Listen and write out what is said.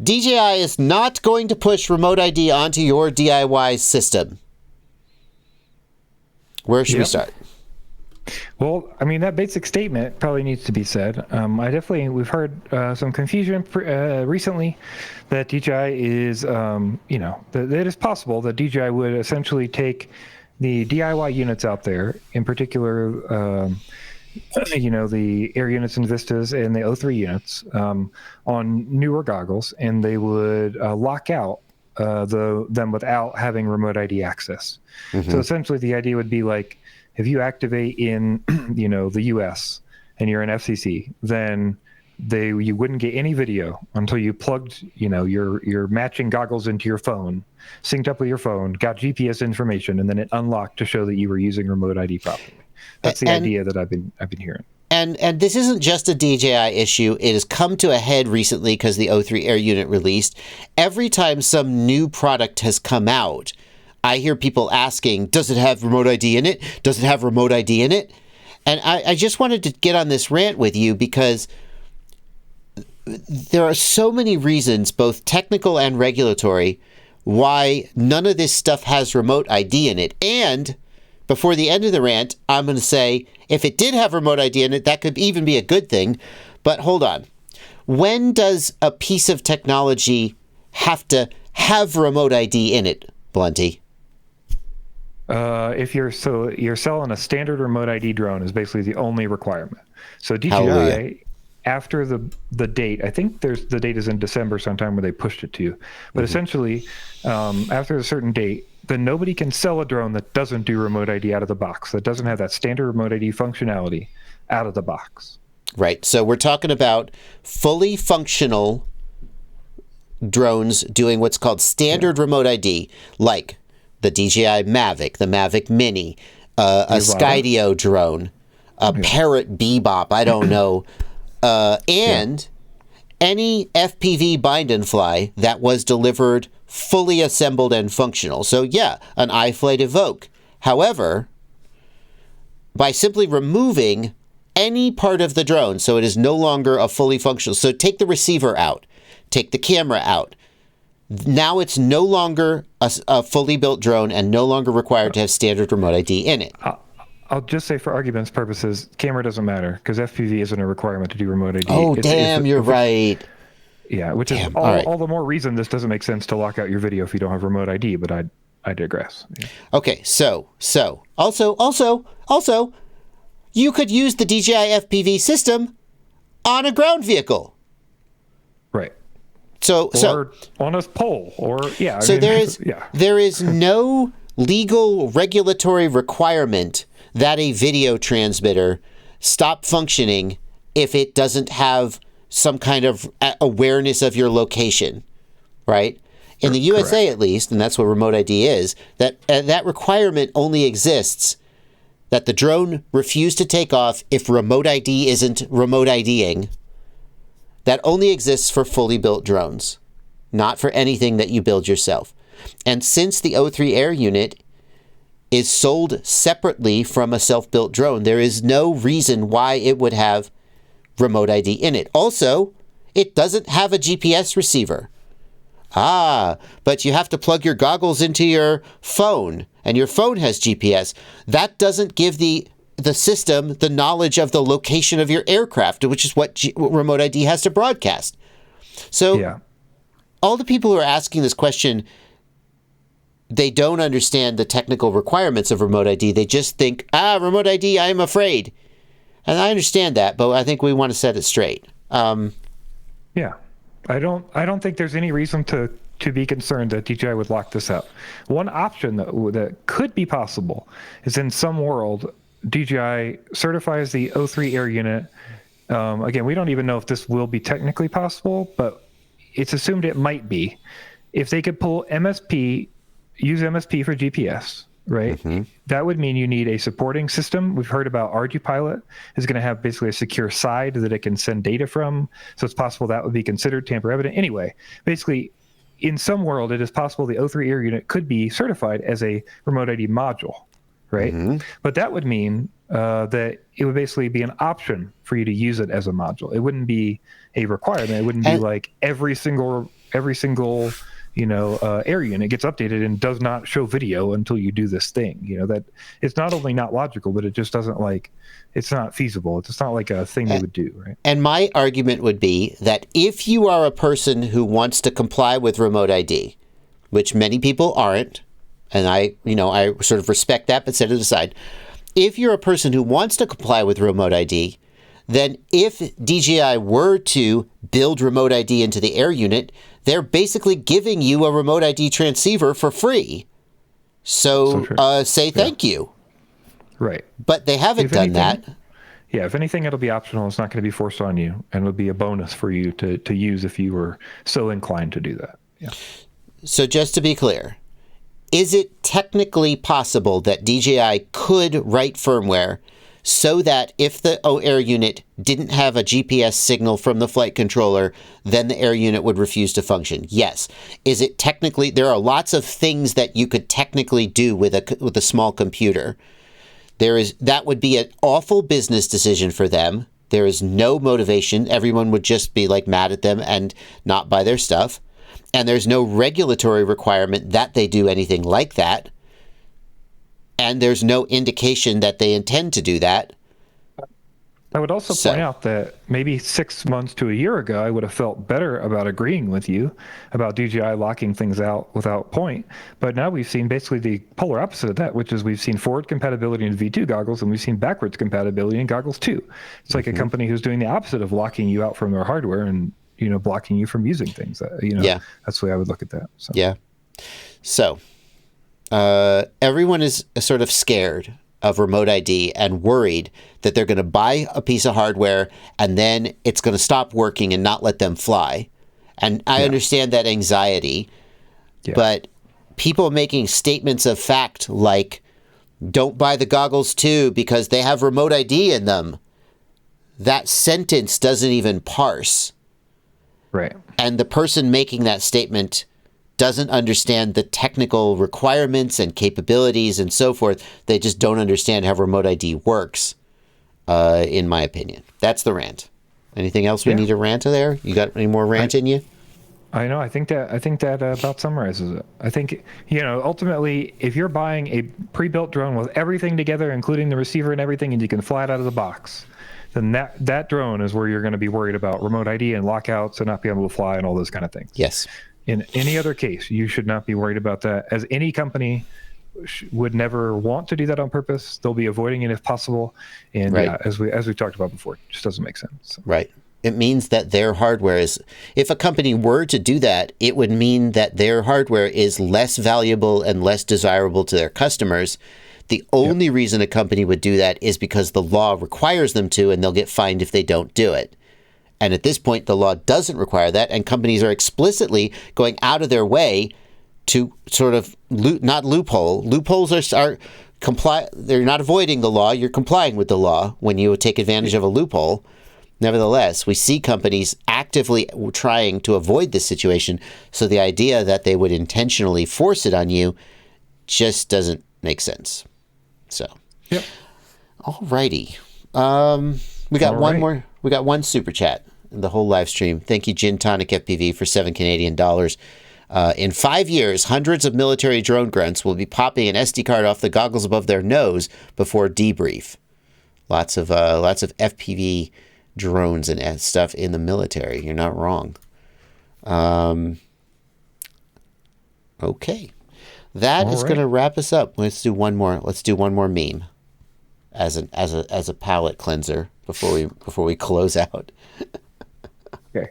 DJI is not going to push remote ID onto your DIY system. Where should we start? Well, I mean, that basic statement probably needs to be said. We've heard some confusion recently that DJI is, that it is possible that DJI would essentially take the DIY units out there, in particular, the Air units and Vistas and the O3 units on newer goggles, and they would lock out them without having remote ID access. Mm-hmm. So essentially the idea would be like, if you activate in, the US and you're in FCC, then you wouldn't get any video until you plugged, your matching goggles into your phone, synced up with your phone, got GPS information, and then it unlocked to show that you were using remote ID properly. That's the idea that I've been hearing. And this isn't just a DJI issue. It has come to a head recently because the O3 Air unit released. Every time some new product has come out, I hear people asking, does it have remote ID in it? Does it have remote ID in it? And I just wanted to get on this rant with you because there are so many reasons, both technical and regulatory, why none of this stuff has remote ID in it. And before the end of the rant, I'm going to say, if it did have remote ID in it, that could even be a good thing. But hold on. When does a piece of technology have to have remote ID in it, Blunty? If you're selling a standard remote ID drone is basically the only requirement. So DJI, Hallelujah. After the date, I think the date is in December sometime where they pushed it to you. But essentially, after a certain date, then nobody can sell a drone that doesn't do remote ID out of the box, that doesn't have that standard remote ID functionality out of the box. Right. So we're talking about fully functional drones doing what's called standard remote ID, like the DJI Mavic, the Mavic Mini, a Skydio drone, a Parrot Bebop, I don't know, and any FPV bind and fly that was delivered fully assembled and functional. So yeah, an iFlight Evoke. However, by simply removing any part of the drone, so it is no longer a fully functional, so take the receiver out, take the camera out, now it's no longer a fully built drone and no longer required to have standard remote ID in it. I'll just say for argument's purposes, camera doesn't matter because FPV isn't a requirement to do remote ID. Oh, you're right. Yeah, which is all the more reason this doesn't make sense to lock out your video if you don't have remote ID, but I digress. Yeah. Okay, so also, you could use the DJI FPV system on a ground vehicle. Right. So on a pole, there is no legal regulatory requirement that a video transmitter stop functioning if it doesn't have some kind of awareness of your location, right? In the USA, at least, and that's what remote ID is, that requirement only exists that the drone refused to take off if remote ID isn't remote IDing. That only exists for fully built drones, not for anything that you build yourself. And since the O3 Air unit is sold separately from a self-built drone, there is no reason why it would have remote ID in it. Also, it doesn't have a GPS receiver. But you have to plug your goggles into your phone, and your phone has GPS. That doesn't give the system the knowledge of the location of your aircraft, which is what remote ID has to broadcast. So all the people who are asking this question, they don't understand the technical requirements of remote ID. They just think, remote ID, I'm afraid. And I understand that, but I think we want to set it straight. I don't think there's any reason to be concerned that DJI would lock this up. One option that could be possible is in some world, DJI certifies the O3 Air unit. Again, we don't even know if this will be technically possible, but it's assumed it might be. If they could pull MSP, use MSP for GPS, right? Mm-hmm. That would mean you need a supporting system. We've heard about ArduPilot is going to have basically a secure side that it can send data from. So it's possible that would be considered tamper evident. Anyway, basically, in some world, it is possible the O3 Air unit could be certified as a remote ID module, right? Mm-hmm. But that would mean that it would basically be an option for you to use it as a module. It wouldn't be a requirement. It wouldn't be like every single every single air unit gets updated and does not show video until you do this thing. That it's not only not logical, but it just doesn't it's not feasible. It's not like a thing they would do, right? And my argument would be that if you are a person who wants to comply with remote ID, which many people aren't, and I sort of respect that, but set it aside. If you're a person who wants to comply with remote ID, then if DJI were to build remote ID into the air unit, they're basically giving you a remote ID transceiver for free. So say thank you. Right. But they haven't done that. Yeah, if anything, it'll be optional. It's not going to be forced on you, and it'll be a bonus for you to use if you were so inclined to do that. Yeah. So just to be clear, is it technically possible that DJI could write firmware so that if the air unit didn't have a GPS signal from the flight controller, then the air unit would refuse to function? Yes. Is it technically? There are lots of things that you could technically do with a small computer. That would be an awful business decision for them. There is no motivation. Everyone would just be mad at them and not buy their stuff. And there's no regulatory requirement that they do anything like that. And there's no indication that they intend to do that. I would also point out that maybe 6 months to a year ago, I would have felt better about agreeing with you about DJI locking things out without point. But now we've seen basically the polar opposite of that, which is we've seen forward compatibility in V2 goggles, and we've seen backwards compatibility in goggles too. It's like a company who's doing the opposite of locking you out from their hardware and blocking you from using things. That's the way I would look at that. So. Yeah. So everyone is sort of scared of remote ID and worried that they're going to buy a piece of hardware and then it's going to stop working and not let them fly. And I understand that anxiety, but people making statements of fact like, don't buy the goggles too because they have remote ID in them. That sentence doesn't even parse. Right. And the person making that statement doesn't understand the technical requirements and capabilities and so forth. They just don't understand how remote ID works, in my opinion. That's the rant. Anything else we need to rant there? You got any more rant in you? I know. I think that about summarizes it. I think, ultimately, if you're buying a pre-built drone with everything together, including the receiver and everything, and you can fly it out of the box, then that drone is where you're going to be worried about remote ID and lockouts and not be able to fly and all those kind of things. Yes. In any other case, you should not be worried about that, as any company would never want to do that on purpose. They'll be avoiding it if possible. And as we talked about before, it just doesn't make sense. So. Right. It means that their hardware is, if a company were to do that, it would mean that their hardware is less valuable and less desirable to their customers. The only reason a company would do that is because the law requires them to, and they'll get fined if they don't do it. And at this point, the law doesn't require that, and companies are explicitly going out of their way to sort of not loophole. Loopholes are comply. They're not avoiding the law. You're complying with the law when you take advantage of a loophole. Nevertheless, we see companies actively trying to avoid this situation. So the idea that they would intentionally force it on you just doesn't make sense. So, all righty. We got one more. We got one super chat in the whole live stream. Thank you, Gin Tonic FPV, for $7 Canadian. In 5 years, hundreds of military drone grunts will be popping an SD card off the goggles above their nose before debrief. Lots of FPV drones and stuff in the military. You're not wrong. Okay, that is going to wrap us up. Let's do one more. Let's do one more meme as a palate cleanser before we close out. Okay.